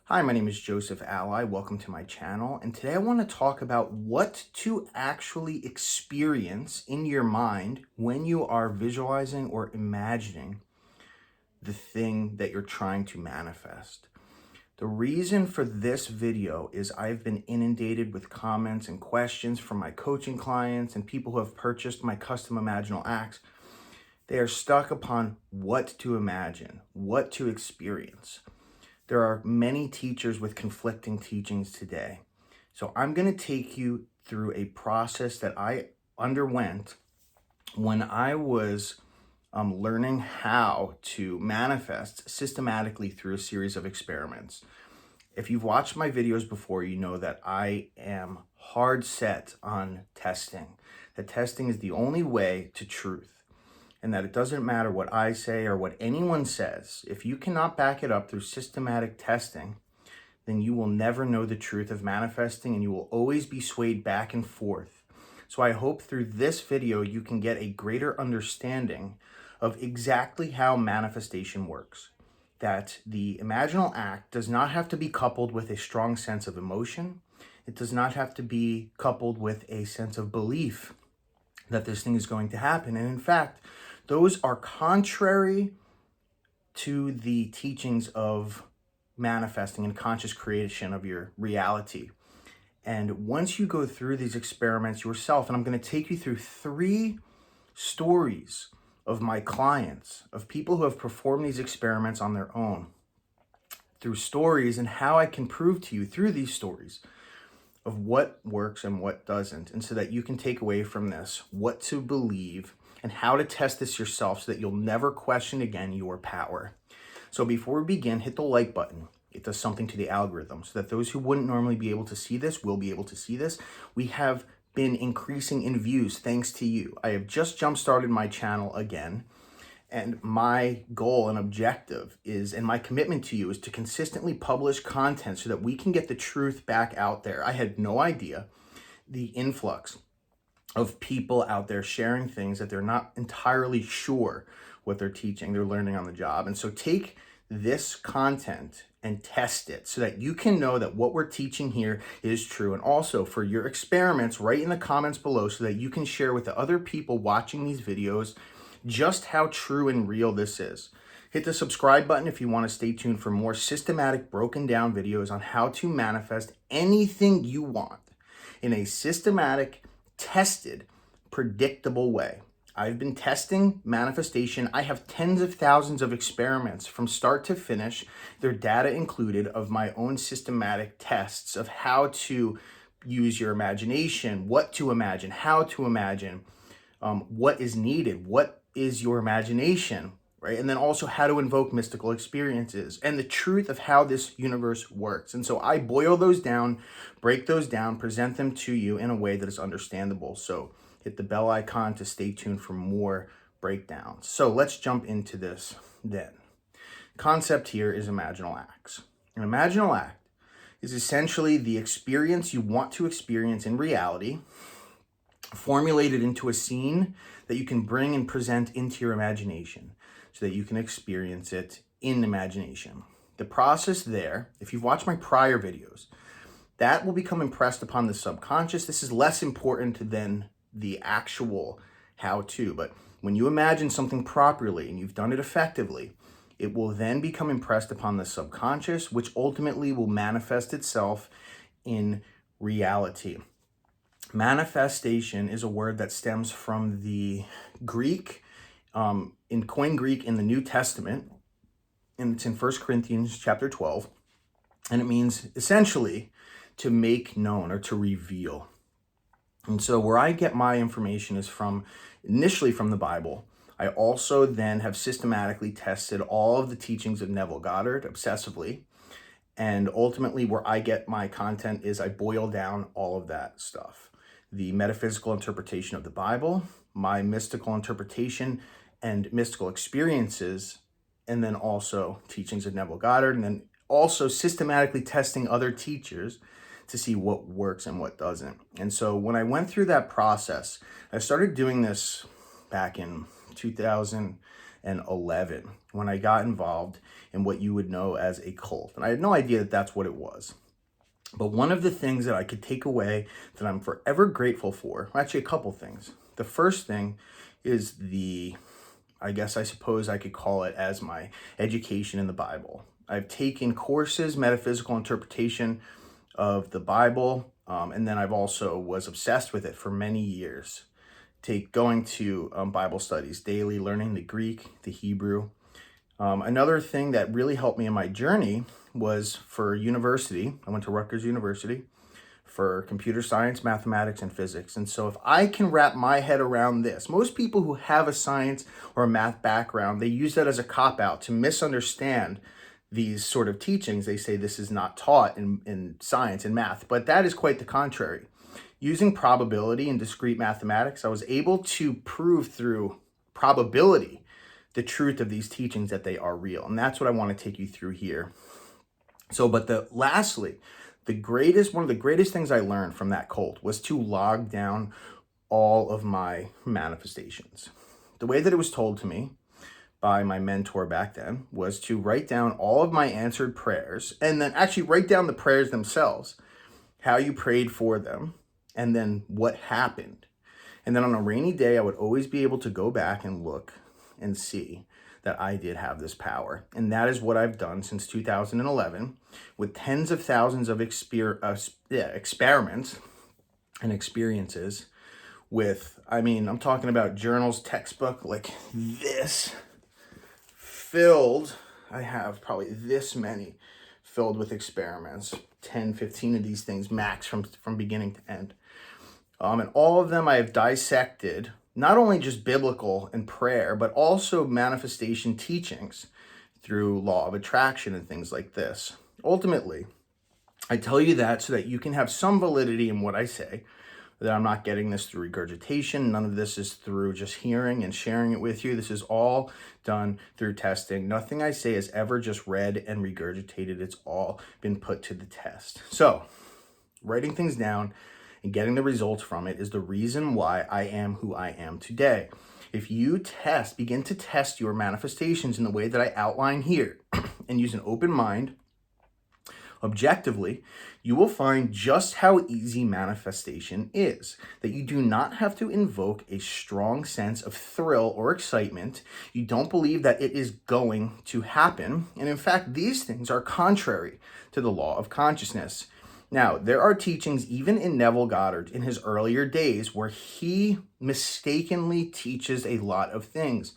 Hi, my name is Joseph Alai. Welcome to my channel. And today I want to talk about what to actually experience in your mind when you are visualizing or imagining the thing that you're trying to manifest. The reason for this video is I've been inundated with comments and questions from my coaching clients and people who have purchased my custom Imaginal acts. They are stuck upon what to imagine, what to experience. There are many teachers with conflicting teachings today. So I'm going to take you through a process that I underwent when I was learning how to manifest systematically through a series of experiments. If you've watched my videos before, you know that I am hard set on testing. That testing is the only way to truth. And that it doesn't matter what I say or what anyone says. If you cannot back it up through systematic testing, then you will never know the truth of manifesting and you will always be swayed back and forth. So I hope through this video you can get a greater understanding of exactly how manifestation works. That the Imaginal act does not have to be coupled with a strong sense of emotion. It does not have to be coupled with a sense of belief that this thing is going to happen. And in fact, those are contrary to the teachings of manifesting and conscious creation of your reality. And once you go through these experiments yourself, and I'm going to take you through 3 stories of my clients, of people who have performed these experiments on their own, through stories and how I can prove to you through these stories of what works and what doesn't, and so that you can take away from this what to believe and how to test this yourself so that you'll never question again your power. So before we begin, hit the like button. It does something to the algorithm so that those who wouldn't normally be able to see this will be able to see this. We have been increasing in views thanks to you. I have just jump-started my channel again. And my goal and objective is, and my commitment to you is to consistently publish content so that we can get the truth back out there. I had no idea the influx of people out there sharing things that they're not entirely sure what they're teaching, they're learning on the job. And so take this content and test it so that you can know that what we're teaching here is true. And also for your experiments, write in the comments below so that you can share with the other people watching these videos just how true and real this is. Hit the subscribe button if you want to stay tuned for more systematic, broken down videos on how to manifest anything you want in a systematic, tested, predictable way. I've been testing manifestation. I have tens of thousands of experiments from start to finish, their data included, of my own systematic tests of how to use your imagination, what to imagine, how to imagine, what is needed, what is your imagination, right? And then also how to invoke mystical experiences and the truth of how this universe works. And so I boil those down, break those down, present them to you in a way that is understandable. So hit the bell icon to stay tuned for more breakdowns. So let's jump into this then. Concept here is Imaginal acts. An Imaginal act is essentially the experience you want to experience in reality, formulated into a scene that you can bring and present into your imagination so that you can experience it in imagination. The process there, if you've watched my prior videos, that will become impressed upon the subconscious. This is less important than the actual how-to, but when you imagine something properly and you've done it effectively, it will then become impressed upon the subconscious, which ultimately will manifest itself in reality. Manifestation is a word that stems from the Greek, in Koine Greek in the New Testament, and it's in 1 Corinthians chapter 12, and it means essentially to make known or to reveal. And so where I get my information is initially from the Bible. I also then have systematically tested all of the teachings of Neville Goddard obsessively. And ultimately where I get my content is I boil down all of that stuff. The metaphysical interpretation of the Bible, my mystical interpretation and mystical experiences, and then also teachings of Neville Goddard, and then also systematically testing other teachers to see what works and what doesn't. And so when I went through that process, I started doing this back in 2000 2011 when I got involved in what you would know as a cult. And I had no idea that that's what it was. But one of the things that I could take away that I'm forever grateful for, well, actually a couple things. The first thing is I suppose I could call it as my education in the Bible. I've taken courses, metaphysical interpretation of the Bible, and then I've also was obsessed with it for many years. Going to Bible studies daily, learning the Greek, the Hebrew. Another thing that really helped me in my journey was for university. I went to Rutgers University for computer science, mathematics, and physics. And so if I can wrap my head around this, most people who have a science or a math background, they use that as a cop-out to misunderstand these sort of teachings. They say this is not taught in science and math, but that is quite the contrary. Using probability and discrete mathematics, I was able to prove through probability the truth of these teachings, that they are real. And that's what I want to take you through here. So, lastly, one of the greatest things I learned from that cult was to log down all of my manifestations. The way that it was told to me by my mentor back then was to write down all of my answered prayers, and then actually write down the prayers themselves, how you prayed for them, and then what happened. And then on a rainy day, I would always be able to go back and look and see that I did have this power. And that is what I've done since 2011 with tens of thousands of experiments and experiences with, I'm talking about journals, textbook like this filled. I have probably this many filled with experiments, 10, 15 of these things max from beginning to end. And all of them I have dissected, not only just biblical and prayer, but also manifestation teachings through law of attraction and things like this. Ultimately, I tell you that so that you can have some validity in what I say, that I'm not getting this through regurgitation. None of this is through just hearing and sharing it with you. This is all done through testing. Nothing I say is ever just read and regurgitated. It's all been put to the test. So, writing things down and getting the results from it is the reason why I am who I am today. If you begin to test your manifestations in the way that I outline here and use an open mind, objectively, you will find just how easy manifestation is. That you do not have to invoke a strong sense of thrill or excitement. You don't believe that it is going to happen. And in fact, these things are contrary to the law of consciousness. Now, there are teachings even in Neville Goddard in his earlier days where he mistakenly teaches a lot of things.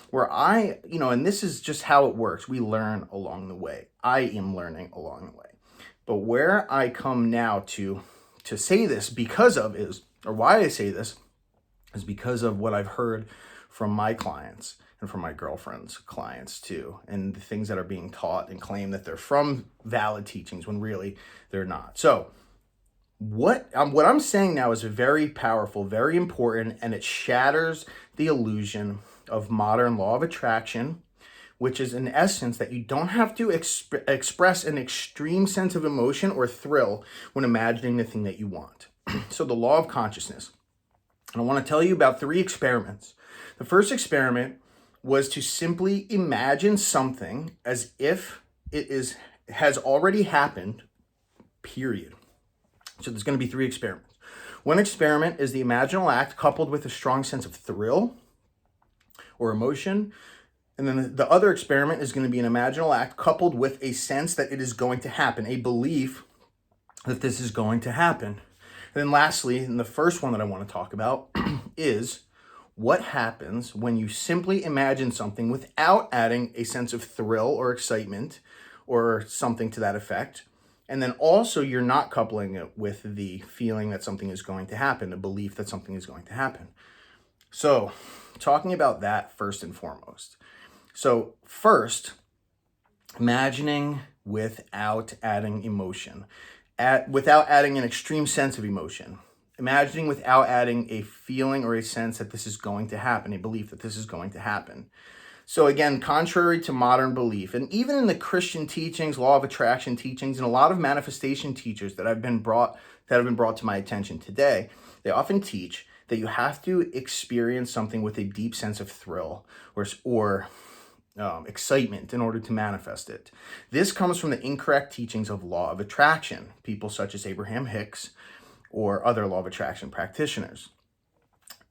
Where and this is just how it works. We learn along the way. I am learning along the way. But where I come now to say this why I say this is because of what I've heard from my clients and from my girlfriend's clients too, and the things that are being taught and claim that they're from valid teachings when really they're not. So what I'm saying now is very powerful, very important, and it shatters the illusion of modern law of attraction, which is in essence that you don't have to express an extreme sense of emotion or thrill when imagining the thing that you want. So the law of consciousness. And I want to tell you about 3 experiments. The first experiment was to simply imagine something as if has already happened, period. So there's going to be 3 experiments. One experiment is the imaginal act coupled with a strong sense of thrill or emotion. And then the other experiment is going to be an imaginal act coupled with a sense that it is going to happen, a belief that this is going to happen. And then lastly, and the first one that I want to talk about is what happens when you simply imagine something without adding a sense of thrill or excitement or something to that effect. And then also you're not coupling it with the feeling that something is going to happen, the belief that something is going to happen. So talking about that first and foremost. So first, imagining without adding emotion, without adding an extreme sense of emotion. Imagining without adding a feeling or a sense that this is going to happen, a belief that this is going to happen. So again, contrary to modern belief, and even in the Christian teachings, law of attraction teachings, and a lot of manifestation teachers that have been brought to my attention today, they often teach that you have to experience something with a deep sense of thrill or excitement in order to manifest it. This comes from the incorrect teachings of law of attraction, people such as Abraham Hicks or other law of attraction practitioners.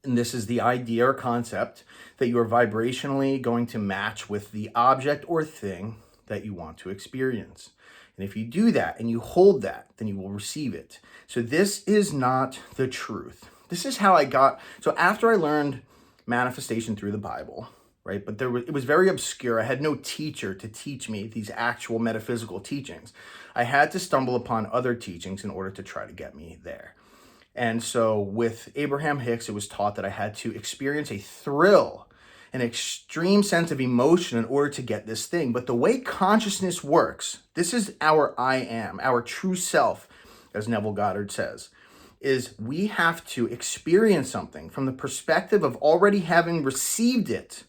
And this is the idea or concept that you are vibrationally going to match with the object or thing that you want to experience. And if you do that and you hold that, then you will receive it. So this is not the truth. This is how so after I learned manifestation through the Bible, right? But it was very obscure. I had no teacher to teach me these actual metaphysical teachings. I had to stumble upon other teachings in order to try to get me there. And so with Abraham Hicks, it was taught that I had to experience a thrill, an extreme sense of emotion in order to get this thing. But the way consciousness works, this is our I am, our true self, as Neville Goddard says, is we have to experience something from the perspective of already having received it,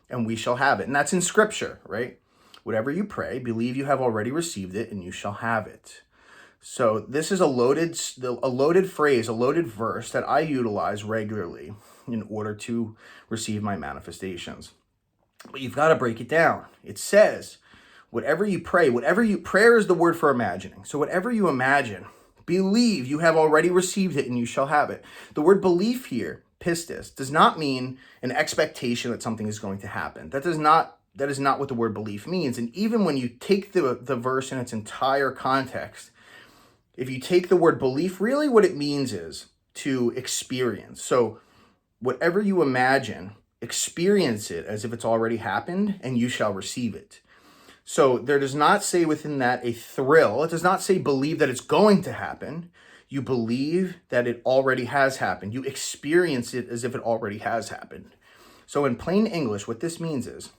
and we shall have it. And that's in scripture, right? Whatever you pray, believe you have already received it, and you shall have it. So this is a loaded phrase, a loaded verse that I utilize regularly in order to receive my manifestations. But you've got to break it down. It says, whatever you pray, prayer is the word for imagining. So whatever you imagine, believe you have already received it and you shall have it. The word belief here, pistis, does not mean an expectation that something is going to happen. That is not what the word belief means. And even when you take the verse in its entire context, if you take the word belief, really what it means is to experience. So whatever you imagine, experience it as if it's already happened and you shall receive it. So there does not say within that a thrill. It does not say believe that it's going to happen. You believe that it already has happened. You experience it as if it already has happened. So in plain English, what this means is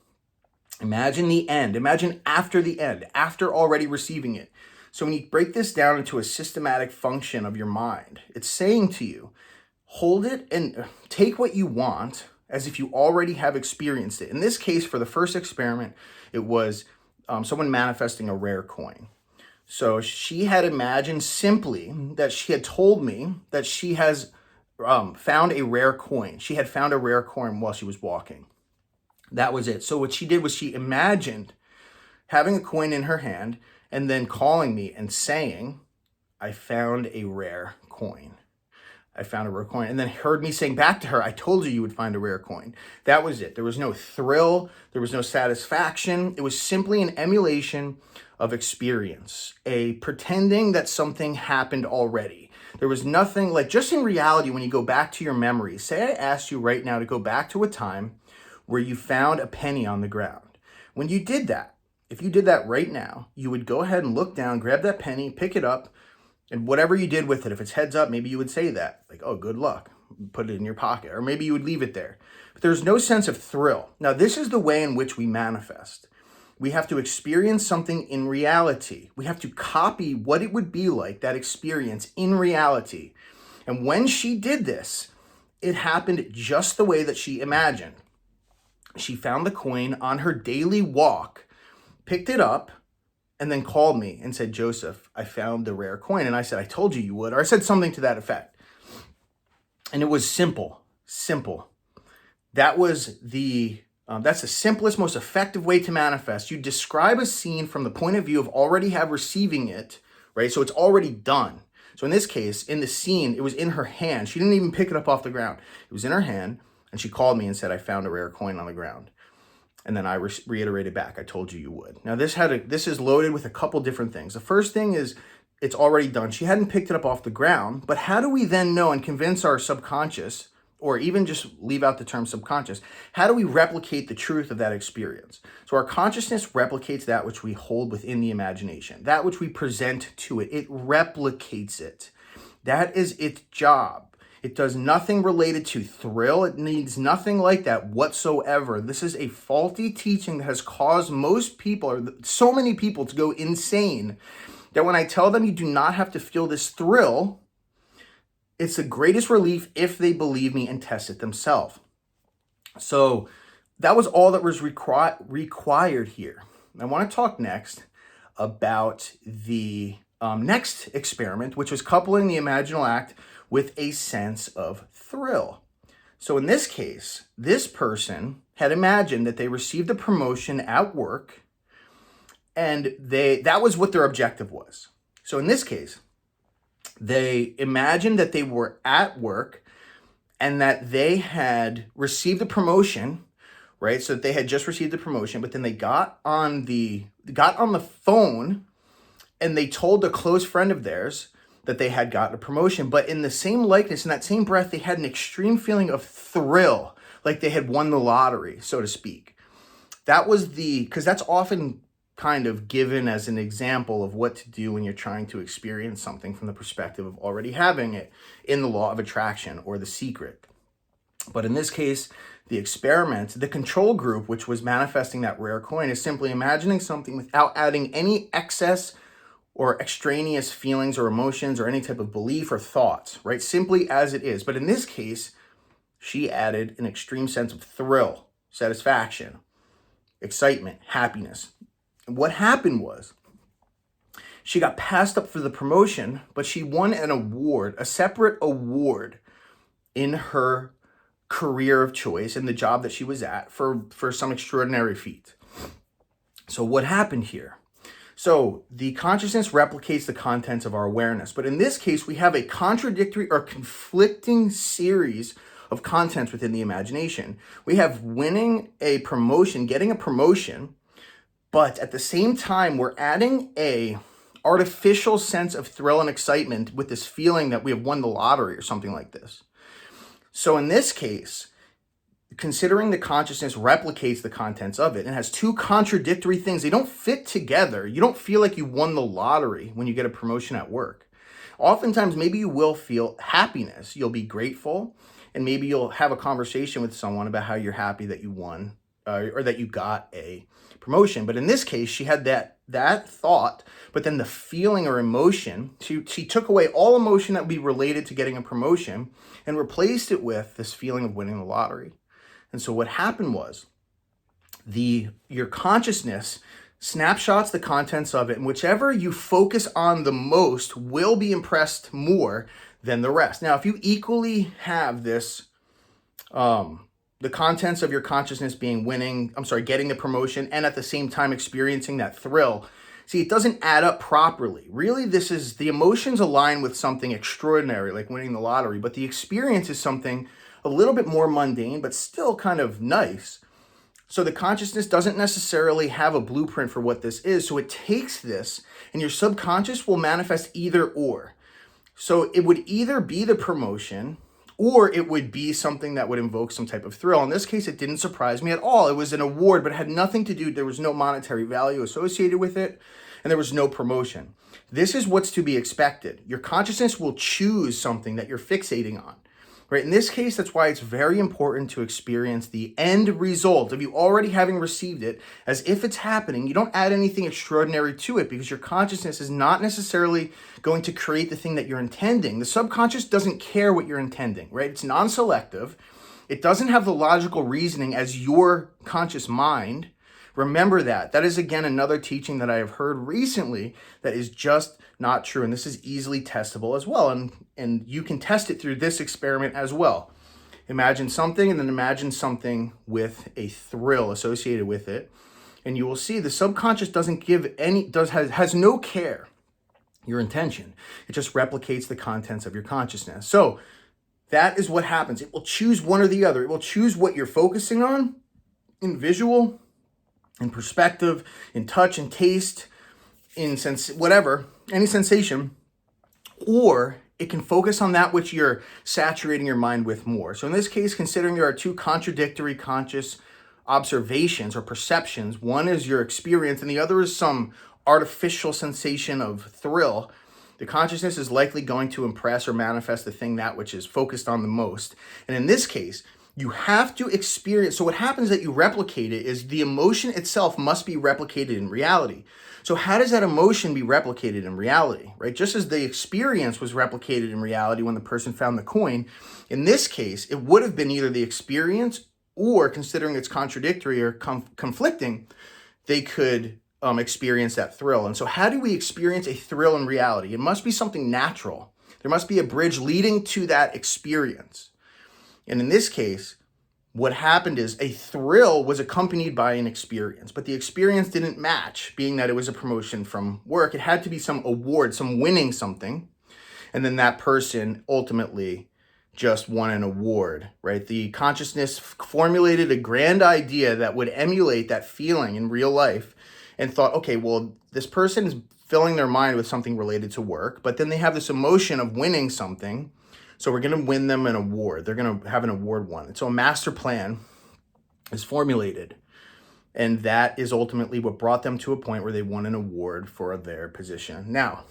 imagine the end. Imagine after the end, after already receiving it. So when you break this down into a systematic function of your mind, it's saying to you, hold it and take what you want as if you already have experienced it. In this case, for the first experiment, it was someone manifesting a rare coin. So she had imagined simply that she had told me that she has found a rare coin. She had found a rare coin while she was walking. That was it. So what she did was she imagined having a coin in her hand and then calling me and saying, I found a rare coin. I found a rare coin. And then heard me saying back to her, I told you would find a rare coin. That was it. There was no thrill. There was no satisfaction. It was simply an emulation of experience, a pretending that something happened already. There was nothing like, just in reality, when you go back to your memories, say I asked you right now to go back to a time where you found a penny on the ground. When you did that, if you did that right now, you would go ahead and look down, grab that penny, pick it up, and whatever you did with it, if it's heads up, maybe you would say that, like, oh, good luck, put it in your pocket, or maybe you would leave it there. But there's no sense of thrill. Now, this is the way in which we manifest. We have to experience something in reality. We have to copy what it would be like, that experience in reality. And when she did this, it happened just the way that she imagined. She found the coin on her daily walk, picked it up, and then called me and said, Joseph, I found the rare coin. And I said, I told you would, or I said something to that effect. And it was simple. That was that's the simplest, most effective way to manifest. You describe a scene from the point of view of already have receiving it, right? So it's already done. So in this case, in the scene, it was in her hand. She didn't even pick it up off the ground. It was in her hand, and she called me and said, I found a rare coin on the ground. And then I reiterated back, I told you would. Now this is loaded with a couple different things. The first thing is it's already done. She hadn't picked it up off the ground, but how do we then know and convince our subconscious, or even just leave out the term subconscious, how do we replicate the truth of that experience? So our consciousness replicates that which we hold within the imagination, that which we present to it. It replicates it. That is its job. It does nothing related to thrill. It needs nothing like that whatsoever. This is a faulty teaching that has caused most people, or so many people, to go insane, that when I tell them you do not have to feel this thrill, it's the greatest relief if they believe me and test it themselves. So that was all that was required here. I want to talk next about the next experiment, which was coupling the imaginal act with a sense of thrill. So in this case, this person had imagined that they received a promotion at work, and that was what their objective was. So in this case, they imagined that they were at work and that they had received a promotion, right? So that they had just received a promotion, but then they got on the phone and they told a close friend of theirs that they had gotten a promotion. But in the same likeness, in that same breath, they had an extreme feeling of thrill, like they had won the lottery, so to speak. That was because that's often kind of given as an example of what to do when you're trying to experience something from the perspective of already having it in the law of attraction or The Secret. But in this case, the experiment, the control group, which was manifesting that rare coin, is simply imagining something without adding any excess or extraneous feelings or emotions or any type of belief or thoughts, right? Simply as it is. But in this case, she added an extreme sense of thrill, satisfaction, excitement, happiness. And what happened was she got passed up for the promotion, but she won an award, a separate award in her career of choice and the job that she was at for some extraordinary feat. So what happened here? So the consciousness replicates the contents of our awareness. But in this case, we have a contradictory or conflicting series of contents within the imagination. We have winning a promotion, getting a promotion, but at the same time, we're adding a artificial sense of thrill and excitement with this feeling that we have won the lottery or something like this. So in this case, considering the consciousness replicates the contents of it and has two contradictory things, they don't fit together. You don't feel like you won the lottery when you get a promotion at work. Oftentimes, maybe you will feel happiness. You'll be grateful, and maybe you'll have a conversation with someone about how you're happy that you won or that you got a promotion. But in this case, she had that thought, but then the feeling or emotion, she took away all emotion that would be related to getting a promotion and replaced it with this feeling of winning the lottery. And so what happened was your consciousness snapshots the contents of it, and whichever you focus on the most will be impressed more than the rest. Now, if you equally have this, the contents of your consciousness being getting the promotion and at the same time experiencing that thrill, see, it doesn't add up properly. Really, the emotions align with something extraordinary, like winning the lottery, but the experience is something a little bit more mundane, but still kind of nice. So the consciousness doesn't necessarily have a blueprint for what this is. So it takes this, and your subconscious will manifest either or. So it would either be the promotion, or it would be something that would invoke some type of thrill. In this case, it didn't surprise me at all. It was an award, but it had nothing to do, there was no monetary value associated with it, and there was no promotion. This is what's to be expected. Your consciousness will choose something that you're fixating on. Right? In this case, that's why it's very important to experience the end result of you already having received it as if it's happening. You don't add anything extraordinary to it because your consciousness is not necessarily going to create the thing that you're intending. The subconscious doesn't care what you're intending, right? It's non-selective. It doesn't have the logical reasoning as your conscious mind. Remember that. That is, again, another teaching that I have heard recently that is just not true. And this is easily testable as well. And you can test it through this experiment as well. Imagine something and then imagine something with a thrill associated with it. And you will see the subconscious doesn't give has no care your intention. It just replicates the contents of your consciousness. So that is what happens. It will choose one or the other. It will choose what you're focusing on in visual, in perspective, in touch and taste, in sense, whatever, any sensation, or it can focus on that which you're saturating your mind with more. So in this case, considering there are two contradictory conscious observations or perceptions, one is your experience and the other is some artificial sensation of thrill, the consciousness is likely going to impress or manifest the thing that which is focused on the most. And in this case, you have to experience, so what happens that you replicate it is the emotion itself must be replicated in reality. So how does that emotion be replicated in reality, right? Just as the experience was replicated in reality when the person found the coin, in this case, it would have been either the experience or, considering it's contradictory or conflicting, they could experience that thrill. And so how do we experience a thrill in reality? It must be something natural. There must be a bridge leading to that experience. And in this case, what happened is a thrill was accompanied by an experience, but the experience didn't match, being that it was a promotion from work. It had to be some award, some winning something. And then that person ultimately just won an award, right? The consciousness formulated a grand idea that would emulate that feeling in real life and thought, okay, well, this person is filling their mind with something related to work, but then they have this emotion of winning something. So we're going to win them an award. They're going to have an award won. And so a master plan is formulated. And that is ultimately what brought them to a point where they won an award for their position. Now,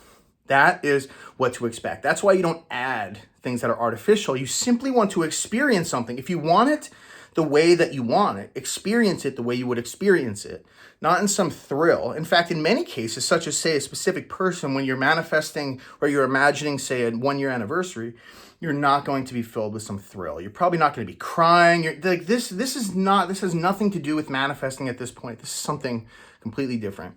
that is what to expect. That's why you don't add things that are artificial. You simply want to experience something. If you want it the way that you want it, experience it the way you would experience it, not in some thrill. In fact, in many cases, such as, say, a specific person, when you're manifesting or you're imagining, say, a 1-year anniversary, you're not going to be filled with some thrill. You're probably not going to be crying. You're like, this has nothing to do with manifesting at this point. This is something completely different.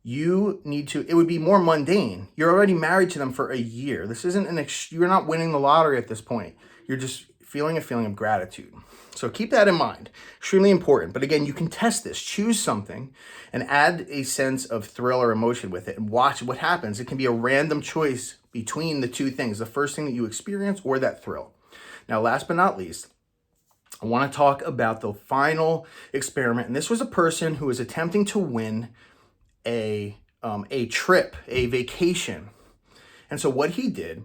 You need to, it would be more mundane. You're already married to them for a year. This isn't you're not winning the lottery at this point. You're just feeling a feeling of gratitude. So keep that in mind. Extremely important. But again, you can test this. Choose something and add a sense of thrill or emotion with it and watch what happens. It can be a random choice between the two things, the first thing that you experience or that thrill. Now, last but not least, I want to talk about the final experiment. And this was a person who was attempting to win a trip, a vacation. And so what he did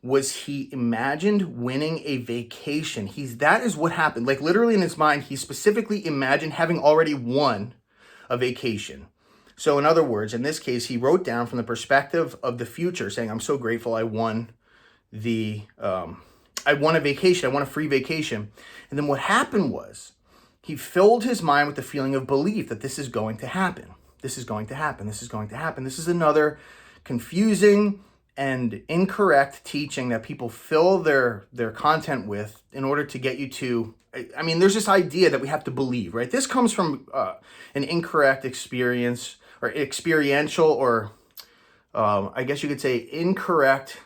was he imagined winning a vacation. That is what happened. Like literally in his mind, he specifically imagined having already won a vacation. So in other words, in this case, he wrote down from the perspective of the future saying, I'm so grateful I won I won a vacation. I won a free vacation. And then what happened was he filled his mind with the feeling of belief that this is going to happen. This is going to happen. This is going to happen. This is another confusing and incorrect teaching that people fill their content with in order to get you to, I mean, there's this idea that we have to believe, right? This comes from an incorrect experience or experiential or I guess you could say incorrect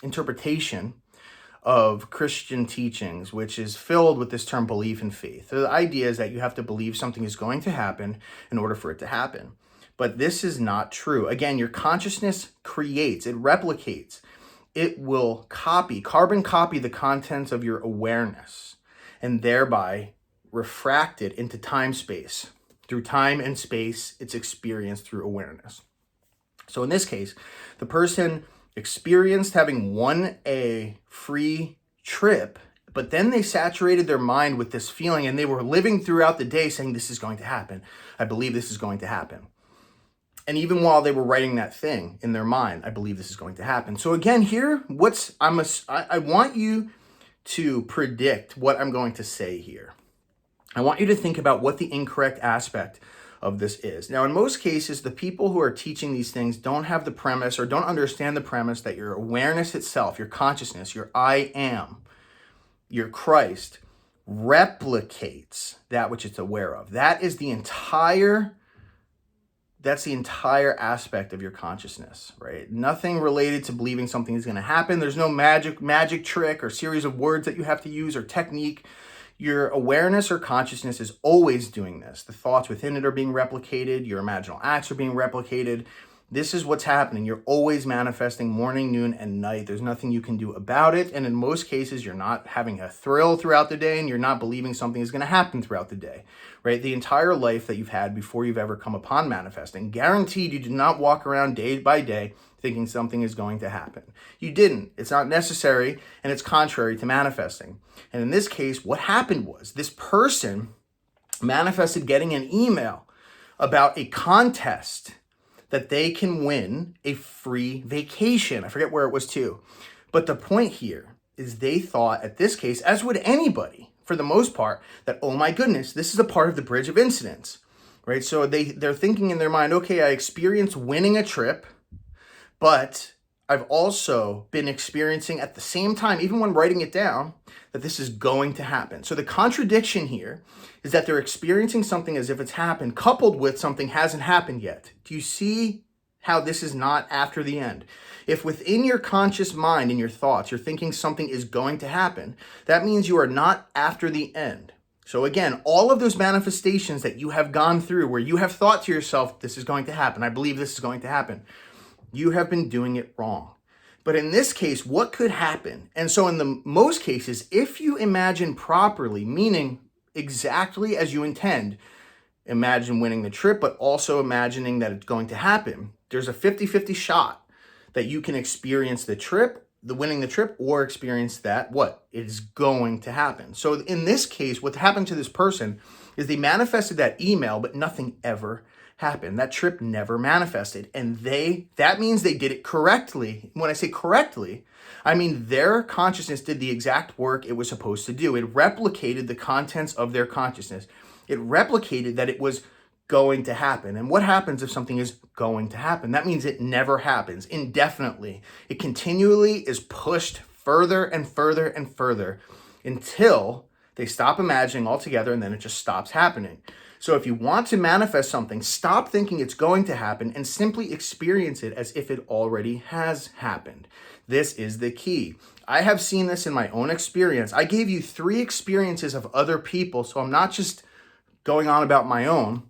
interpretation of Christian teachings, which is filled with this term belief and faith. So the idea is that you have to believe something is going to happen in order for it to happen. But this is not true. Again, your consciousness creates, it replicates, it will carbon copy the contents of your awareness and thereby refract it into time-space. Through time and space, it's experienced through awareness. So in this case, the person experienced having won a free trip, but then they saturated their mind with this feeling and they were living throughout the day saying, this is going to happen. I believe this is going to happen. And even while they were writing that thing in their mind, I believe this is going to happen. So again, here, I want you to predict what I'm going to say here. I want you to think about what the incorrect aspect of this is. Now, in most cases, the people who are teaching these things don't have the premise or don't understand the premise that your awareness itself, your consciousness, your I am, your Christ, replicates that which it's aware of. That's the entire aspect of your consciousness, right? Nothing related to believing something is going to happen. There's no magic trick or series of words that you have to use or technique. Your awareness or consciousness is always doing this. The thoughts within it are being replicated. Your imaginal acts are being replicated. This is what's happening. You're always manifesting morning, noon, and night. There's nothing you can do about it. And in most cases, you're not having a thrill throughout the day and you're not believing something is going to happen throughout the day, right? The entire life that you've had before you've ever come upon manifesting, guaranteed you did not walk around day by day thinking something is going to happen. You didn't. It's not necessary and it's contrary to manifesting. And in this case, what happened was this person manifested getting an email about a contest that they can win a free vacation. I forget where it was to. But the point here is they thought, at this case, as would anybody, for the most part, that, oh my goodness, this is a part of the bridge of incidents, right? So they're thinking in their mind, okay, I experienced winning a trip, but I've also been experiencing at the same time, even when writing it down, that this is going to happen. So the contradiction here is that they're experiencing something as if it's happened, coupled with something hasn't happened yet. Do you see how this is not after the end? If within your conscious mind and your thoughts, you're thinking something is going to happen, that means you are not after the end. So again, all of those manifestations that you have gone through where you have thought to yourself, this is going to happen, I believe this is going to happen, you have been doing it wrong. But in this case, what could happen? And so in the most cases, if you imagine properly, meaning exactly as you intend, imagine winning the trip, but also imagining that it's going to happen, there's a 50-50 shot that you can experience the trip, the winning the trip, or experience that what is going to happen. So in this case, what happened to this person is they manifested that email, but nothing ever happened. That trip never manifested. And that means they did it correctly. When I say correctly, I mean their consciousness did the exact work it was supposed to do. It replicated the contents of their consciousness. It replicated that it was going to happen. And what happens if something is going to happen? That means it never happens indefinitely. It continually is pushed further and further and further until they stop imagining altogether, and then it just stops happening. So if you want to manifest something, stop thinking it's going to happen and simply experience it as if it already has happened. This is the key. I have seen this in my own experience. I gave you 3 experiences of other people, so I'm not just going on about my own.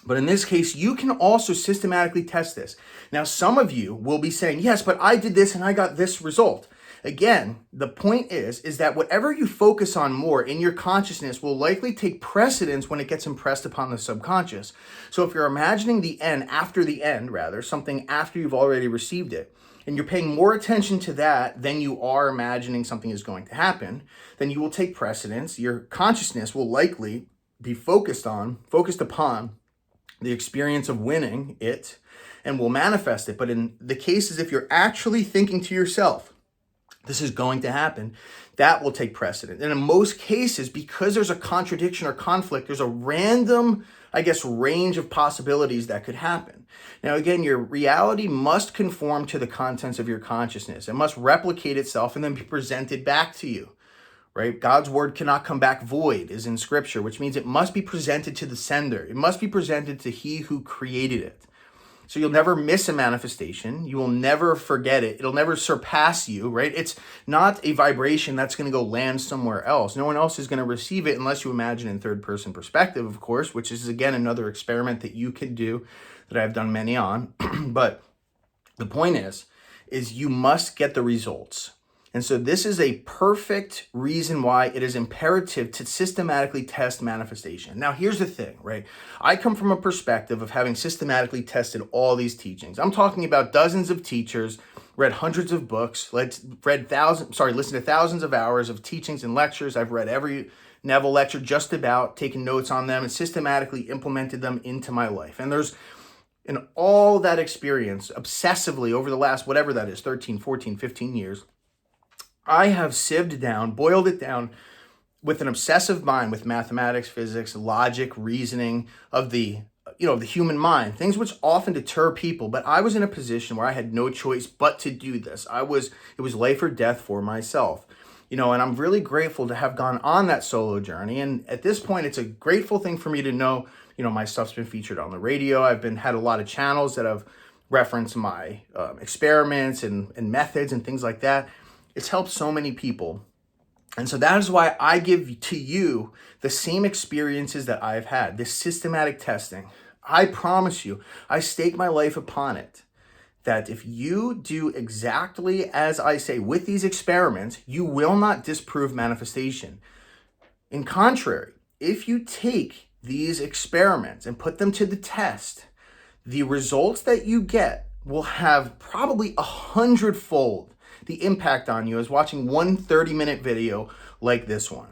But in this case, you can also systematically test this. Now, some of you will be saying, yes, but I did this and I got this result. Again, the point is that whatever you focus on more in your consciousness will likely take precedence when it gets impressed upon the subconscious. So if you're imagining the end, something after you've already received it, and you're paying more attention to that than you are imagining something is going to happen, then you will take precedence. Your consciousness will likely be focused upon the experience of winning it and will manifest it. But in the cases, if you're actually thinking to yourself, this is going to happen, that will take precedent. And in most cases, because there's a contradiction or conflict, there's a random, range of possibilities that could happen. Now, again, your reality must conform to the contents of your consciousness. It must replicate itself and then be presented back to you, right? God's word cannot come back void, is in scripture, which means it must be presented to the sender. It must be presented to he who created it. So you'll never miss a manifestation. You will never forget it. It'll never surpass you, right? It's not a vibration that's going to go land somewhere else. No one else is going to receive it unless you imagine in third person perspective, of course, which is, again, another experiment that you can do that I've done many on. But the point is you must get the results. And so this is a perfect reason why it is imperative to systematically test manifestation. Now, here's the thing, right? I come from a perspective of having systematically tested all these teachings. I'm talking about dozens of teachers, read hundreds of books, listened to thousands of hours of teachings and lectures. I've read every Neville lecture just about, taken notes on them, and systematically implemented them into my life. And in all that experience, obsessively over the last, whatever that is, 13, 14, 15 years, I have sieved down, boiled it down with an obsessive mind with mathematics, physics, logic, reasoning of the human mind, things which often deter people. But I was in a position where I had no choice but to do this. It was life or death for myself, and I'm really grateful to have gone on that solo journey. And at this point, it's a grateful thing for me to know, my stuff's been featured on the radio. I've had a lot of channels that have referenced my experiments and methods and things like that. It's helped so many people. And so that is why I give to you the same experiences that I've had, this systematic testing. I promise you, I stake my life upon it, that if you do exactly as I say with these experiments, you will not disprove manifestation. In contrary, if you take these experiments and put them to the test, the results that you get will have probably 100-fold the impact on you as watching one 30-minute video like this one.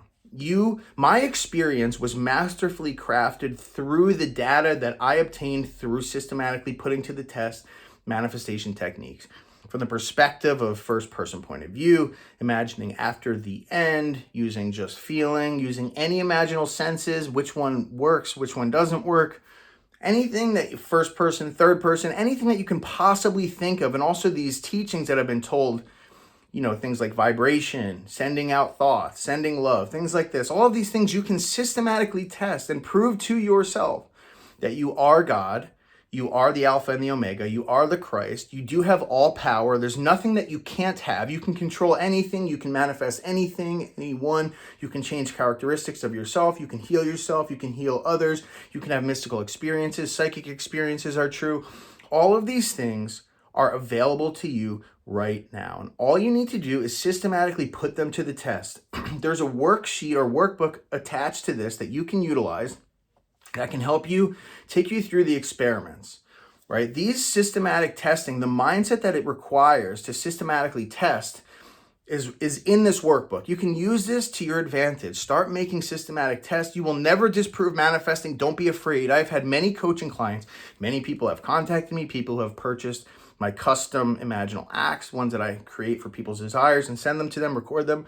My experience was masterfully crafted through the data that I obtained through systematically putting to the test manifestation techniques. From the perspective of first-person point of view, imagining after the end, using just feeling, using any imaginal senses, which one works, which one doesn't work, anything that first person, third person, anything that you can possibly think of. And also these teachings that have been told, things like vibration, sending out thoughts, sending love, things like this. All of these things you can systematically test and prove to yourself that you are God, you are the Alpha and the Omega, you are the Christ, you do have all power. There's nothing that you can't have. You can control anything, you can manifest anything, anyone, you can change characteristics of yourself, you can heal others, you can have mystical experiences, psychic experiences are true. All of these things are available to you right now. And all you need to do is systematically put them to the test. There's a worksheet or workbook attached to this that you can utilize that can help you take you through the experiments, right? These systematic testing, the mindset that it requires to systematically test is in this workbook. You can use this to your advantage. Start making systematic tests. You will never disprove manifesting. Don't be afraid. I've had many coaching clients. Many people have contacted me, people who have purchased my custom Imaginal acts, ones that I create for people's desires and send them to them, record them,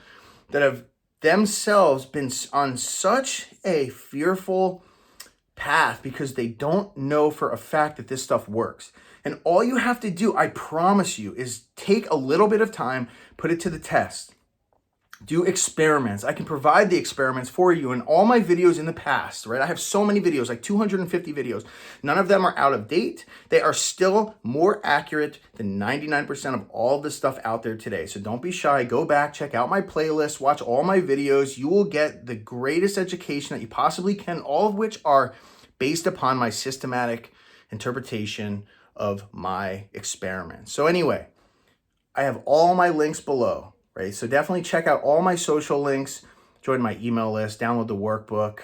that have themselves been on such a fearful path because they don't know for a fact that this stuff works. And all you have to do, I promise you, is take a little bit of time, put it to the test. Do experiments. I can provide the experiments for you in all my videos in the past, right? I have so many videos, like 250 videos. None of them are out of date. They are still more accurate than 99% of all the stuff out there today. So don't be shy. Go back, check out my playlist, watch all my videos. You will get the greatest education that you possibly can, all of which are based upon my systematic interpretation of my experiments. So anyway, I have all my links below. Right? So definitely check out all my social links, join my email list, download the workbook.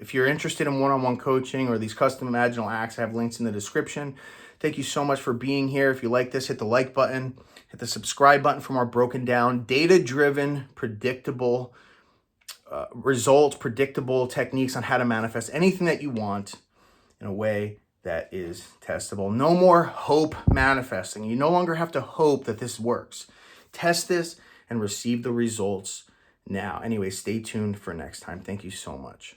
If you're interested in one-on-one coaching or these custom Imaginal acts, I have links in the description. Thank you so much for being here. If you like this, hit the like button, hit the subscribe button for more broken down, data-driven, predictable results, predictable techniques on how to manifest anything that you want in a way that is testable. No more hope manifesting. You no longer have to hope that this works. Test this and receive the results now. Anyway, stay tuned for next time. Thank you so much.